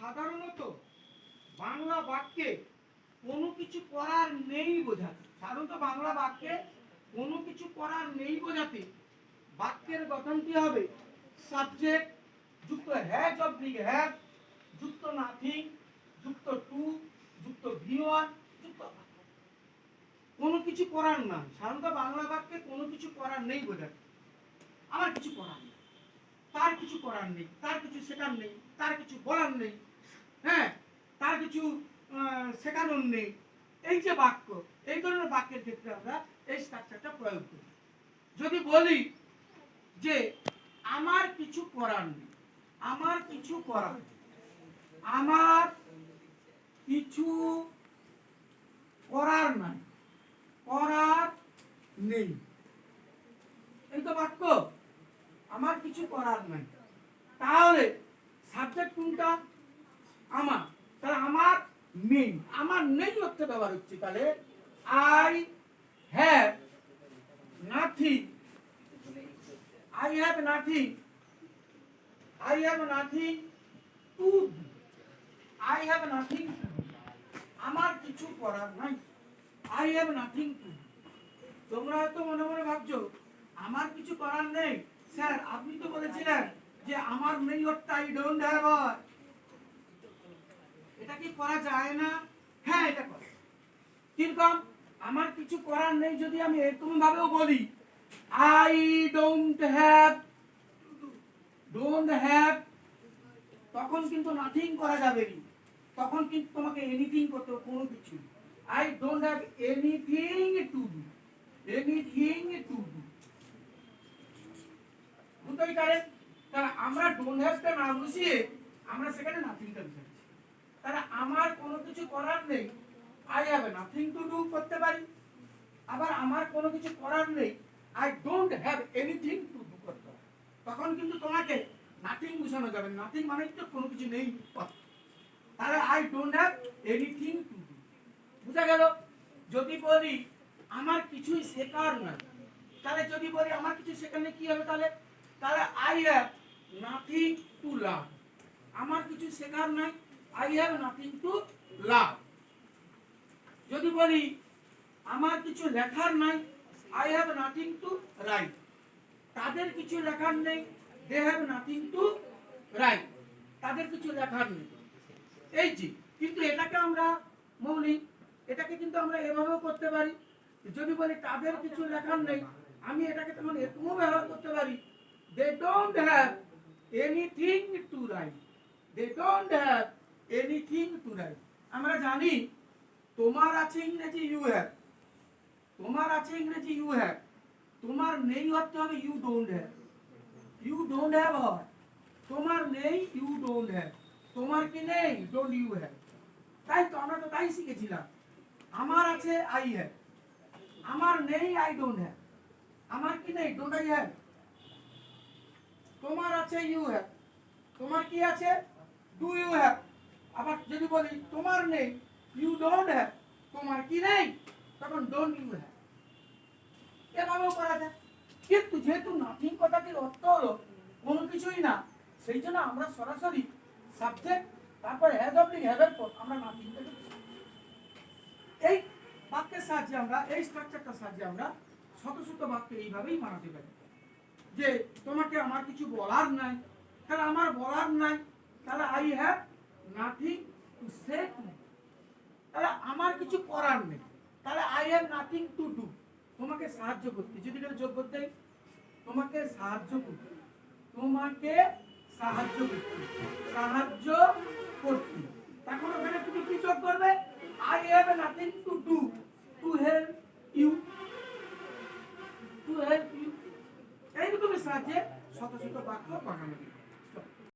সাধারণত বাংলা বাক্যে কোনো কিছু করার নেই বোঝাতে, সাধারণত বাংলা বাক্যে কোনো কিছু করার নেই বোঝাতে বাক্যের গঠন কি হবে? সাবজেক্ট যুক্ত হ্যাজ অবলিক হ্যাভ যুক্ত নাথিং যুক্ত টু যুক্ত ভি1 যুক্ত কোনো কিছু করার না। সাধারণত বাংলা বাক্যে কোনো কিছু করার নেই বোঝাতে আমার কিছু করার নেই, তার কিছু করার নেই, তার কিছু শেখার নেই, তার কিছু বলার নেই, হ্যাঁ, তার কিছু শেখানোর নেই। এই যে বাক্য, এই ধরনের বাক্যের ক্ষেত্রে আমরা এই স্ট্রাকচারটা প্রয়োগ করি। যদি বলি যে আমার কিছু করার নেই, আমার কিছু করার, আমার কিছু করার নাই, করার নেই, এই তো বাক্য। আমার কিছু করার নাই, তাহলে সাবজেক্ট কোনটা? আমার। তাহলে আমার নেই, আমার নেই অর্থে ব্যবহার হচ্ছে। তাহলে I have nothing, I have nothing, I have nothing two, I have nothing, আমার কিছু করার নাই, আই হ্যাভ নাথিং টু। তোমরা হয়তো মনে মনে ভাবছো আমার কিছু করার নেই, স্যার আপনি তো বলেছিলেন যে আমার নেই অর্থ আই ডোন্ট হ্যাভ হয়, এটা কি করা যায় না? হ্যাঁ, এটা করা। কিরকম? আমার কিছু করার নেই যদি আমি এরকম ভাবেও বলি I don't have, don't have, তখন কিন্তু নাথিং করা যাবে না, তখন কিন্তু তোমাকে এনিথিং করতে হবে, কোনো কিছু। I don't have anything to do, anything to do, বুঝতেই পারেন? তাহলে আমরা ডোন্ট হ্যাভটা না বুঝিয়ে আমরা সেখানে নাথিংটা বুঝাচ্ছি। তাহলে আমার কোনো কিছু করার নেই, I have nothing to do করতে পারি। আবার আমার কোনো কিছু করার নেই, I don't have anything to do করতে হবে। তখন কিন্তু তোমাকে নাথিং বোঝানো যাবে, নাথিং মানে তো কোনো কিছু নেই। তাহলে I don't have anything to do, বুঝা গেল? যদি বলি আমার কিছুই শেখার নাই, তাহলে যদি বলি আমার কিছু শেখার নেই কি হবে? তাহলে তাহলে I have nothing to learn, আমার কিছু শেখার নাই, I have nothing to learn. যদি বলি আমার কিছু লেখার নাই, I have nothing to write, তাদের কিছু লেখার নেই, they have nothing to write, তাদের কিছু লেখার নেই। এই যে, কিন্তু এটাকে আমরা মৌলিক, এটাকে কিন্তু আমরা এভাবেও করতে পারি। যদি বলি তাদের কিছু লেখার নেই, আমি এটাকে তখন এরকমও ব্যবহার করতে পারি, they don't have anything to write, they don't have anything to write। আমরা জানি তোমার আছে ইংরেজি ইউ হ্যাভ, তোমার আছে ইংরেজি ইউ হ্যাভ, তোমার নেই অর্থ হবে you don't have, you don't have হয় তোমার নেই, ইউ ডোন্ট হ্যাভ, তোমার কি নেই, ডোন্ট ইউ হ্যাভ। তাই তো আমরা তো তাই শিখেছিলাম। আমার আছে আই হ্যাভ, আমার নেই আই ডোন্ট হ্যাভ, আমার কি নেই, ডোন্ট আই হ্যাভ। তোমার আছে ইউ হ্যাভ, তোমার কি আছে, ডু ইউ হ্যাভ। আবার যদি বলি তোমার নেই ইউ ডোন্ট হ্যাভ, তোমার কি নেই, তখন ডোন্ট ইউ হ্যাভ। এভাবেও করা যায়। কিন্তু যেহেতু নাথিং কথাটির অর্থ হলো কোনো কিছুই না, সেই জন্য আমরা সরাসরি সাবজেক্ট তারপর হ্যাজ অবলিক হ্যাভের পর আমরা নাথিংটাকে এই বাক্যের সাহায্যে আমরা এই স্ট্রাকচারটার সাহায্যে আমরা শত শত বাক্য এইভাবেই বানাতে পারি যে তোমাকে আমার কিছু বলার নাই, তাহলে আমার বলার নাই, তাহলে I have nothing to say to, তাহলে আমার কিছু করার নেই, তাহলে I have nothing to do, তোমাকে সাহায্য করতে, যদি কেউ যোগ করতে তোমাকে সাহায্য করতে, তোমাকে সাহায্য করতে, সাহায্য